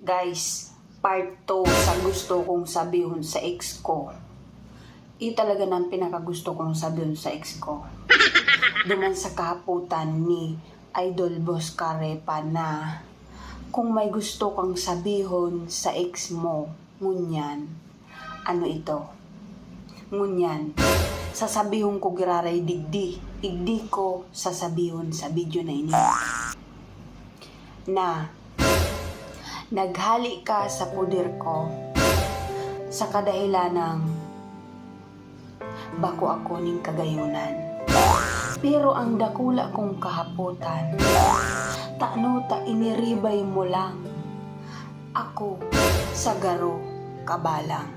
Guys, part 2 sa gusto kong sabihin sa ex ko. Talaga ng pinakagusto kong sabihin sa ex ko. Duman sa kahaputan ni Idol Boss Carepa na kung may gusto kang sabihin sa ex mo, ngunyan, ano ito? Ngunyan, sasabihin ko giraray digdi ko sasabihin sa video na ini. Na, naghali ka sa puder ko sa kadahilan ng bako ako ning kagayunan. Pero ang dakula kong kahaputan, taano ta iniribay mo lang, ako sa garo kabalang.